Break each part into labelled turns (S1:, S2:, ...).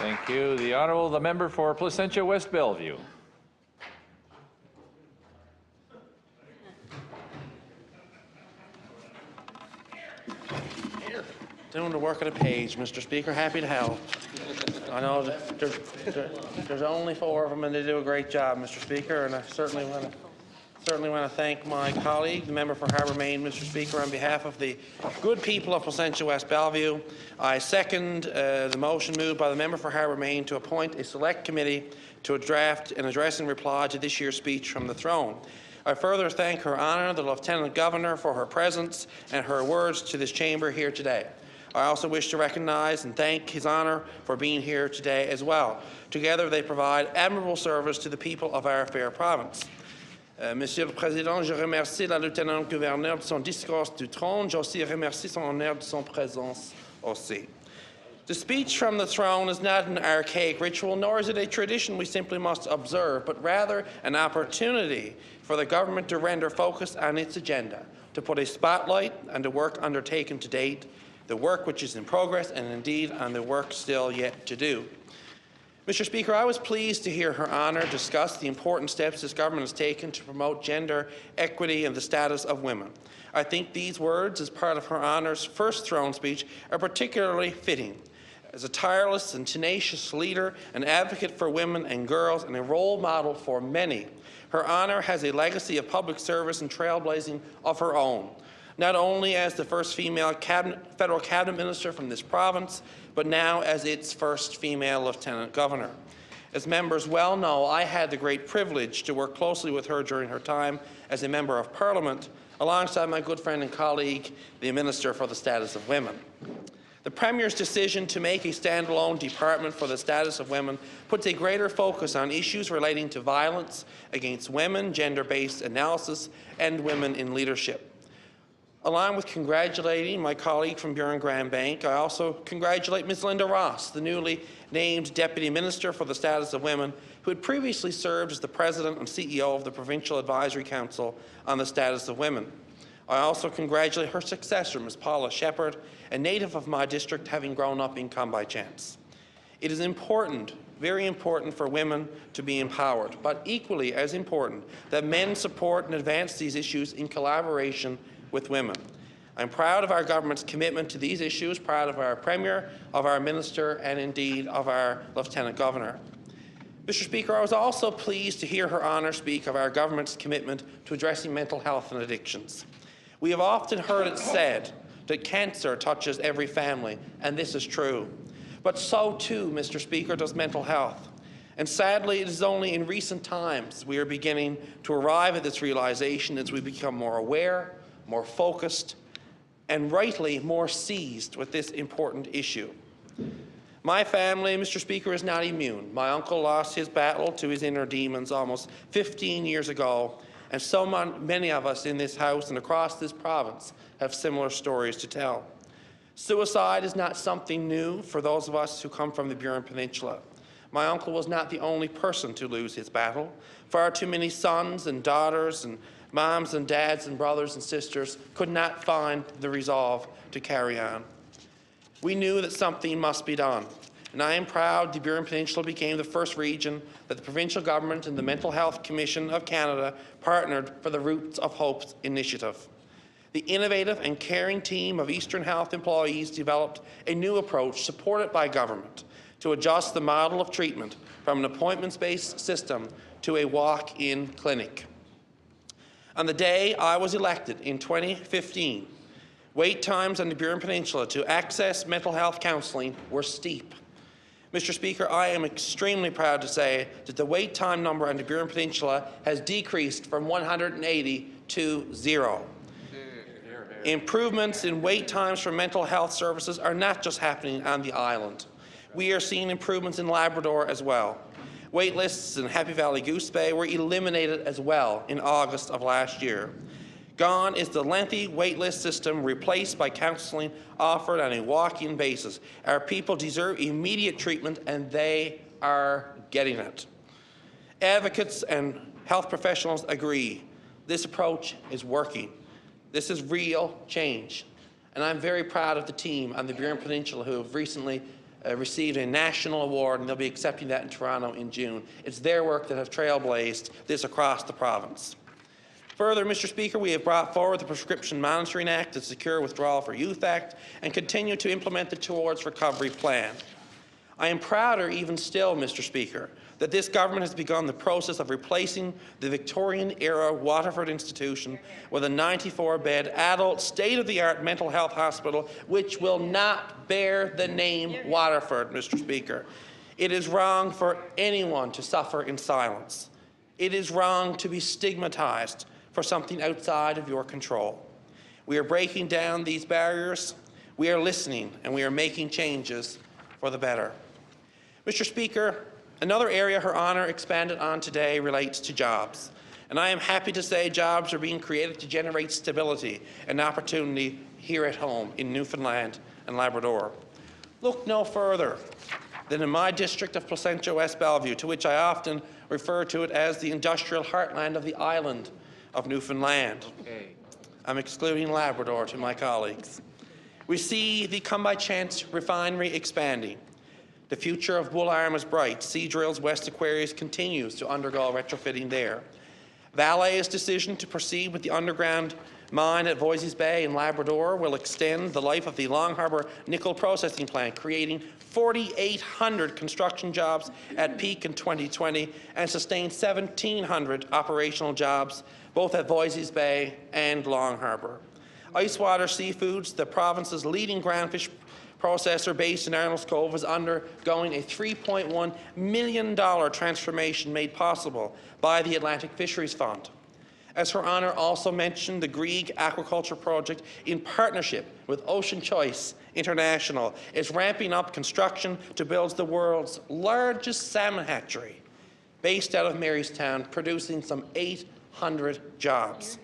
S1: Thank you. The Honourable the Member for Placentia West Bellevue.
S2: Doing the work of the page, Mr. Speaker. Happy to help. I know that there's only 4 of them, and they do a great job, Mr. Speaker. And I certainly want to thank my colleague, the member for Harbour Main, Mr. Speaker, on behalf of the good people of Placentia West Bellevue. I second the motion moved by the member for Harbour Main to appoint a select committee to draft an address in reply to this year's speech from the throne. I further thank Her Honour, the Lieutenant Governor, for her presence and her words to this chamber here today. I also wish to recognise and thank His Honour for being here today as well. Together they provide admirable service to the people of our fair province. Monsieur le Président, je remercie la Lieutenant-Gouverneur de son discours du trône. Je aussi remercie son honneur de son présence aussi. The speech from the throne is not an archaic ritual, nor is it a tradition we simply must observe, but rather an opportunity for the government to render focus on its agenda, to put a spotlight on the work undertaken to date, the work which is in progress, and indeed on the work still yet to do. Mr. Speaker, I was pleased to hear Her Honour discuss the important steps this government has taken to promote gender equity and the status of women. I think these words, as part of Her Honour's first throne speech, are particularly fitting. As a tireless and tenacious leader, an advocate for women and girls, and a role model for many, Her Honour has a legacy of public service and trailblazing of her own, not only as the first female federal cabinet minister from this province, but now as its first female lieutenant governor. As members well know, I had the great privilege to work closely with her during her time as a member of parliament, alongside my good friend and colleague, the Minister for the Status of Women. The Premier's decision to make a standalone department for the status of women puts a greater focus on issues relating to violence against women, gender-based analysis, and women in leadership. Along with congratulating my colleague from Buren-Grand Bank, I also congratulate Ms. Linda Ross, the newly named Deputy Minister for the Status of Women, who had previously served as the President and CEO of the Provincial Advisory Council on the Status of Women. I also congratulate her successor, Ms. Paula Shepherd, a native of my district, having grown up in Come by Chance. It is important, very important, for women to be empowered, but equally as important that men support and advance these issues in collaboration with women. I'm proud of our government's commitment to these issues, proud of our Premier, of our Minister, and indeed of our Lieutenant Governor. Mr. Speaker, I was also pleased to hear Her Honour speak of our government's commitment to addressing mental health and addictions. We have often heard it said that cancer touches every family, and this is true. But so too, Mr. Speaker, does mental health. And sadly, it is only in recent times we are beginning to arrive at this realization as we become more aware, more focused, and rightly more seized with this important issue. My family, Mr. Speaker, is not immune. My uncle lost his battle to his inner demons almost 15 years ago, and so many of us in this House and across this province have similar stories to tell. Suicide is not something new for those of us who come from the Buren Peninsula. My uncle was not the only person to lose his battle. Far too many sons and daughters and moms and dads and brothers and sisters could not find the resolve to carry on. We knew that something must be done, and I am proud the Buren Peninsula became the first region that the provincial government and the Mental Health Commission of Canada partnered for the Roots of Hope initiative. The innovative and caring team of Eastern Health employees developed a new approach supported by government to adjust the model of treatment from an appointments-based system to a walk-in clinic. On the day I was elected in 2015, wait times on the Buren Peninsula to access mental health counselling were steep. Mr. Speaker, I am extremely proud to say that the wait time number on the Buren Peninsula has decreased from 180 to 0. Improvements in wait times for mental health services are not just happening on the island. We are seeing improvements in Labrador as well. Wait lists in Happy Valley Goose Bay were eliminated as well in August of last year. Gone is the lengthy waitlist system, replaced by counselling offered on a walk-in basis. Our people deserve immediate treatment, and they are getting it. Advocates and health professionals agree this approach is working. This is real change, and I'm very proud of the team on the Buren Peninsula who have recently received a national award, and they'll be accepting that in Toronto in June. It's their work that have trailblazed this across the province. Further, Mr. Speaker, we have brought forward the Prescription Monitoring Act, the Secure Withdrawal for Youth Act, and continue to implement the Towards Recovery Plan. I am prouder even still, Mr. Speaker, that this government has begun the process of replacing the Victorian-era Waterford institution with a 94-bed adult state-of-the-art mental health hospital which will not bear the name Waterford, Mr. Speaker. It is wrong for anyone to suffer in silence. It is wrong to be stigmatized for something outside of your control. We are breaking down these barriers, we are listening, and we are making changes for the better. Mr. Speaker, another area Her Honour expanded on today relates to jobs, and I am happy to say jobs are being created to generate stability and opportunity here at home in Newfoundland and Labrador. Look no further than in my district of Placentia, West Bellevue, to which I often refer to it as the industrial heartland of the island of Newfoundland. I'm excluding Labrador to my colleagues. We see the Come By Chance refinery expanding. The future of Bull Arm is bright. Seadrill's West Aquarius continues to undergo retrofitting there. Vale's decision to proceed with the underground mine at Voisey's Bay in Labrador will extend the life of the Long Harbour nickel processing plant, creating 4,800 construction jobs at peak in 2020 and sustain 1,700 operational jobs both at Voisey's Bay and Long Harbour. Icewater Seafoods, the province's leading groundfish processor based in Arnold's Cove, is undergoing a $3.1 million transformation made possible by the Atlantic Fisheries Fund. As Her Honour also mentioned, the Grieg Aquaculture Project, in partnership with Ocean Choice International, is ramping up construction to build the world's largest salmon hatchery, based out of Marystown, producing some 800 jobs.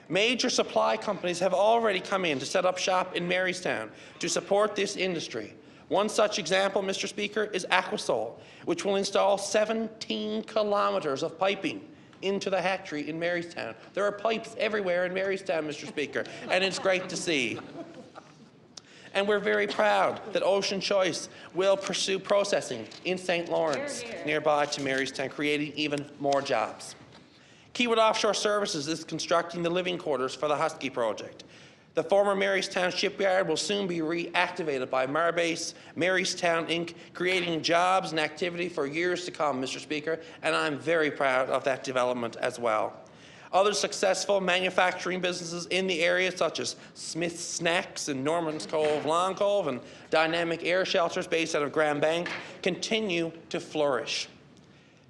S2: Major supply companies have already come in to set up shop in Marystown to support this industry. One such example, Mr. Speaker, is Aquasol, which will install 17 kilometres of piping into the hatchery in Marystown. There are pipes everywhere in Marystown, Mr. Speaker, and it's great to see. And we're very proud that Ocean Choice will pursue processing in St. Lawrence, nearby to Marystown, creating even more jobs. Kiewit Offshore Services is constructing the living quarters for the Husky project. The former Marystown shipyard will soon be reactivated by Marbase Marystown Inc., creating jobs and activity for years to come, Mr. Speaker, and I'm very proud of that development as well. Other successful manufacturing businesses in the area, such as Smith's Snacks in Norman's Cove, Long Cove, and Dynamic Air Shelters based out of Grand Bank, continue to flourish.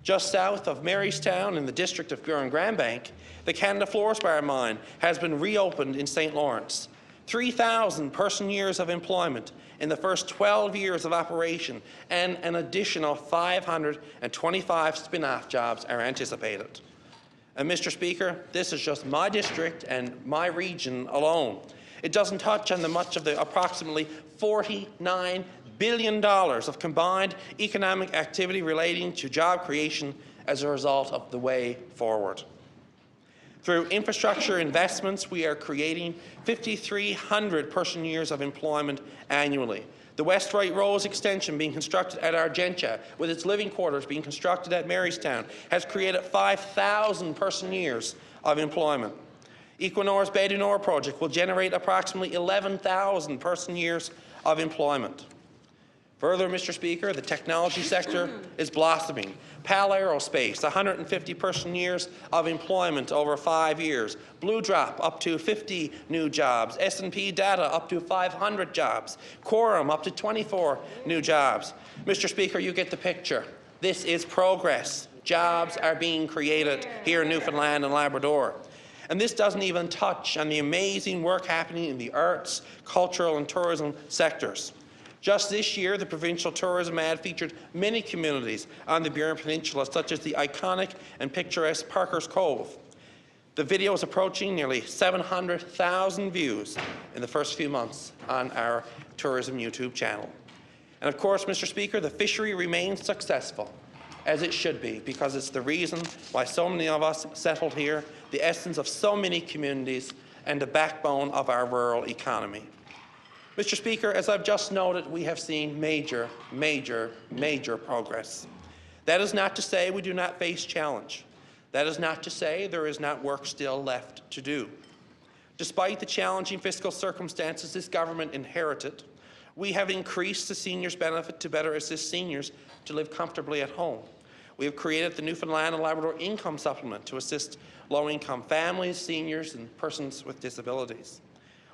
S2: Just south of Marystown in the district of Grand Bank, the Canada Fluorspar mine has been reopened in St. Lawrence. 3,000 person-years of employment in the first 12 years of operation, and an additional 525 spin-off jobs are anticipated. And Mr. Speaker, this is just my district and my region alone. It doesn't touch on much of the approximately $49 billion of combined economic activity relating to job creation as a result of the way forward. Through infrastructure investments, we are creating 5,300 person-years of employment annually. The West Right Rose extension being constructed at Argentia, with its living quarters being constructed at Marystown, has created 5,000 person-years of employment. Equinor's Bay du Nord project will generate approximately 11,000 person-years of employment. Further, Mr. Speaker, the technology sector is blossoming. PAL Aerospace, 150 person-years of employment over 5 years. Blue Drop, up to 50 new jobs. S&P Data, up to 500 jobs. Quorum, up to 24 new jobs. Mr. Speaker, you get the picture. This is progress. Jobs are being created here in Newfoundland and Labrador. And this doesn't even touch on the amazing work happening in the arts, cultural and tourism sectors. Just this year, the provincial tourism ad featured many communities on the Burin Peninsula, such as the iconic and picturesque Parker's Cove. The video is approaching nearly 700,000 views in the first few months on our tourism YouTube channel. And of course, Mr. Speaker, the fishery remains successful, as it should be, because it's the reason why so many of us settled here, the essence of so many communities, and the backbone of our rural economy. Mr. Speaker, as I've just noted, we have seen major progress. That is not to say we do not face challenge. That is not to say there is not work still left to do. Despite the challenging fiscal circumstances this government inherited, we have increased the seniors' benefit to better assist seniors to live comfortably at home. We have created the Newfoundland and Labrador Income Supplement to assist low-income families, seniors, and persons with disabilities.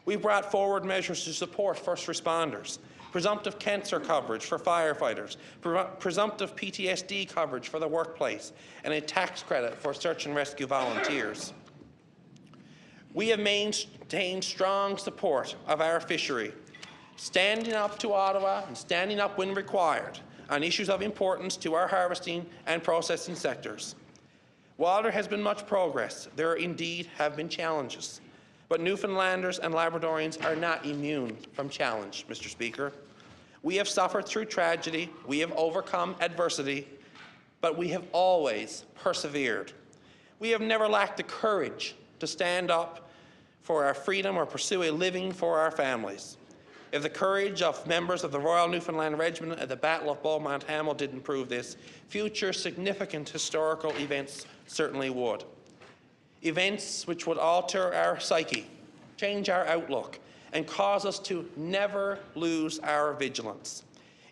S2: We've brought forward measures to support first responders, presumptive cancer coverage for firefighters, presumptive PTSD coverage for the workplace, and a tax credit for search and rescue volunteers. We have maintained strong support of our fishery, standing up to Ottawa and standing up when required on issues of importance to our harvesting and processing sectors. While there has been much progress, there indeed have been challenges. But Newfoundlanders and Labradorians are not immune from challenge, Mr. Speaker. We have suffered through tragedy, we have overcome adversity, but we have always persevered. We have never lacked the courage to stand up for our freedom or pursue a living for our families. If the courage of members of the Royal Newfoundland Regiment at the Battle of Beaumont Hamel didn't prove this, future significant historical events certainly would. Events which would alter our psyche, change our outlook, and cause us to never lose our vigilance.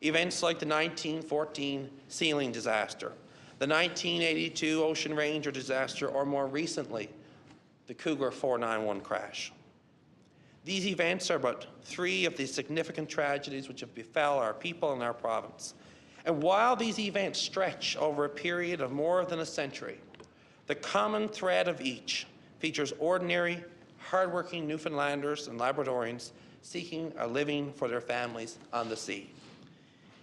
S2: Events like the 1914 sealing disaster, the 1982 Ocean Ranger disaster, or more recently, the Cougar 491 crash. These events are but three of the significant tragedies which have befell our people and our province. And while these events stretch over a period of more than a century, the common thread of each features ordinary, hardworking Newfoundlanders and Labradorians seeking a living for their families on the sea.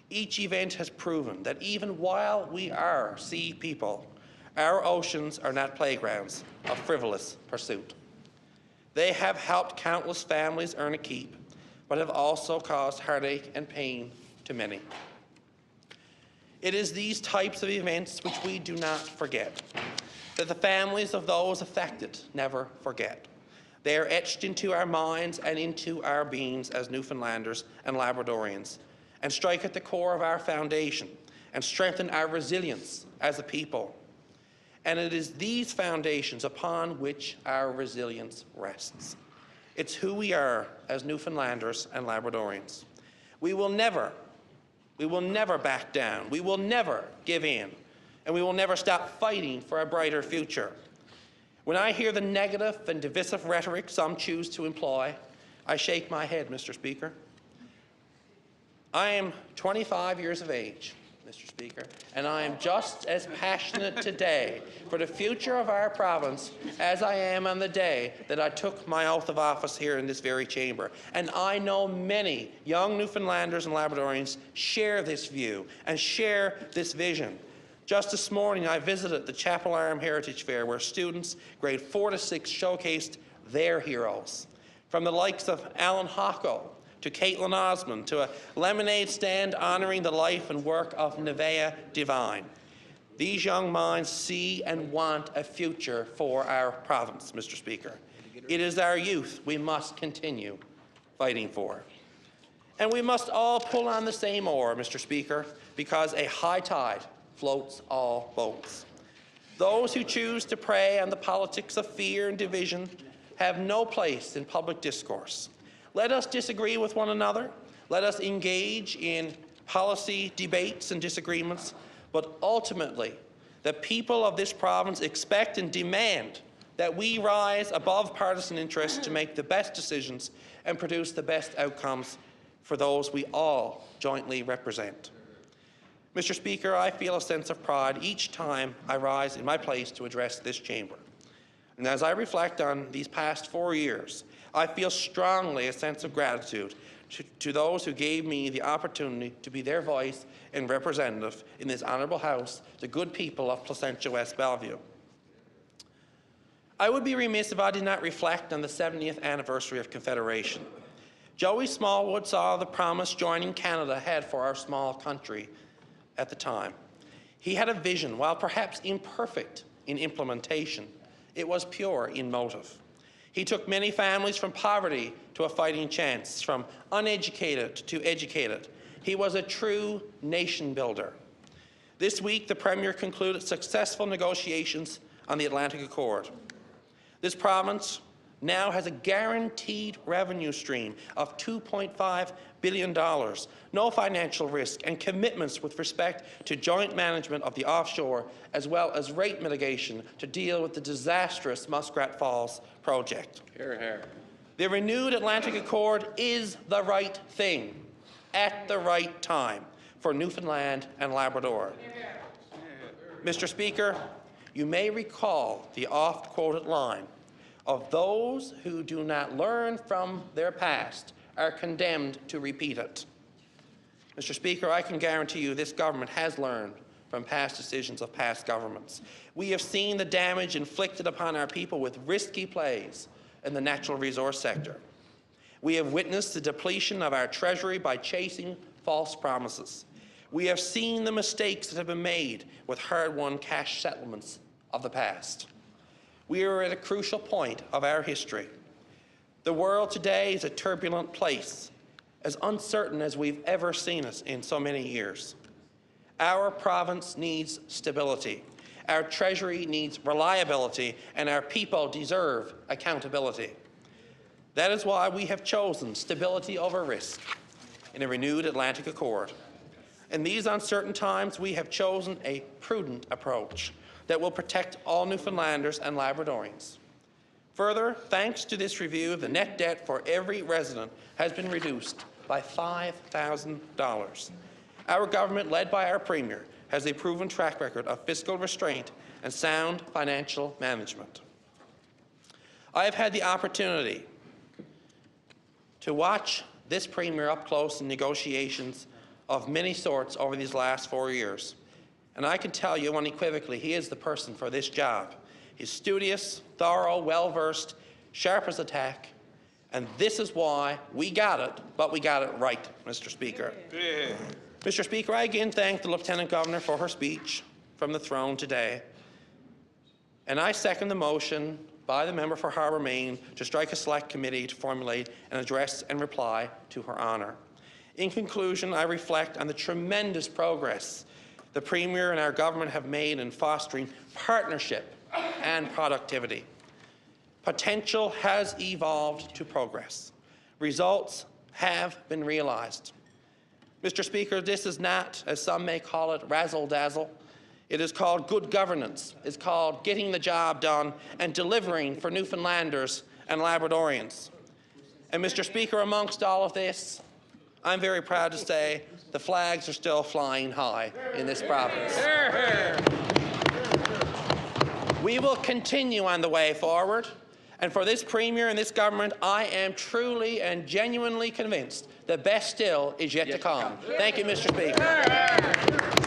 S2: Each event has proven that even while we are sea people, our oceans are not playgrounds of frivolous pursuit. They have helped countless families earn a keep, but have also caused heartache and pain to many. It is these types of events which we do not forget, that the families of those affected never forget. They are etched into our minds and into our beings as Newfoundlanders and Labradorians, and strike at the core of our foundation and strengthen our resilience as a people. And it is these foundations upon which our resilience rests. It's who we are as Newfoundlanders and Labradorians. We will never back down. We will never give in. And we will never stop fighting for a brighter future. When I hear the negative and divisive rhetoric some choose to employ, I shake my head, Mr. Speaker. I am 25 years of age, Mr. Speaker, and I am just as passionate today for the future of our province as I am on the day that I took my oath of office here in this very chamber. And I know many young Newfoundlanders and Labradorians share this view and share this vision. Just this morning, I visited the Chapel Arm Heritage Fair, where students grade 4 to 6 showcased their heroes. From the likes of Alan Hocko to Caitlin Osmond to a lemonade stand honouring the life and work of Nevaeh Devine. These young minds see and want a future for our province, Mr. Speaker. It is our youth we must continue fighting for. And we must all pull on the same oar, Mr. Speaker, because a high tide floats all boats. Those who choose to prey on the politics of fear and division have no place in public discourse. Let us disagree with one another. Let us engage in policy debates and disagreements. But ultimately, the people of this province expect and demand that we rise above partisan interests to make the best decisions and produce the best outcomes for those we all jointly represent. Mr. Speaker, I feel a sense of pride each time I rise in my place to address this chamber. And as I reflect on these past 4 years, I feel strongly a sense of gratitude to those who gave me the opportunity to be their voice and representative in this honourable House, the good people of Placentia West Bellevue. I would be remiss if I did not reflect on the 70th anniversary of Confederation. Joey Smallwood saw the promise joining Canada had for our small country at the time. He had a vision, while perhaps imperfect in implementation, it was pure in motive. He took many families from poverty to a fighting chance, from uneducated to educated. He was a true nation builder. This week, the Premier concluded successful negotiations on the Atlantic Accord. This province now has a guaranteed revenue stream of $2.5 billion, no financial risk, and commitments with respect to joint management of the offshore, as well as rate mitigation to deal with the disastrous Muskrat Falls project.
S1: Hear, hear.
S2: The renewed Atlantic Accord is the right thing at the right time for Newfoundland and Labrador. Mr. Speaker, you may recall the oft-quoted line of those who do not learn from their past are condemned to repeat it. Mr. Speaker, I can guarantee you this government has learned from past decisions of past governments. We have seen the damage inflicted upon our people with risky plays in the natural resource sector. We have witnessed the depletion of our treasury by chasing false promises. We have seen the mistakes that have been made with hard-won cash settlements of the past. We are at a crucial point of our history. The world today is a turbulent place, as uncertain as we've ever seen it in so many years. Our province needs stability. Our Treasury needs reliability, and our people deserve accountability. That is why we have chosen stability over risk in a renewed Atlantic Accord. In these uncertain times, we have chosen a prudent approach that will protect all Newfoundlanders and Labradorians. Further, thanks to this review, the net debt for every resident has been reduced by $5,000. Our government, led by our Premier, has a proven track record of fiscal restraint and sound financial management. I have had the opportunity to watch this Premier up close in negotiations of many sorts over these last 4 years. And I can tell you unequivocally, he is the person for this job. He's studious, thorough, well-versed, sharp as a tack, and this is why we got it, but we got it right, Mr. Speaker. Yeah. Mr. Speaker, I again thank the Lieutenant Governor for her speech from the throne today, and I second the motion by the member for Harbour Main to strike a select committee to formulate an address and reply to her honour. In conclusion, I reflect on the tremendous progress the Premier and our government have made in fostering partnership and productivity. Potential has evolved to progress. Results have been realized. Mr. Speaker, this is not, as some may call it, razzle-dazzle. It is called good governance. It's called getting the job done and delivering for Newfoundlanders and Labradorians. And Mr. Speaker, amongst all of this, I'm very proud to say the flags are still flying high in this province. We will continue on the way forward, and for this Premier and this government, I am truly and genuinely convinced the best still is yet to come. Thank you, Mr. Speaker.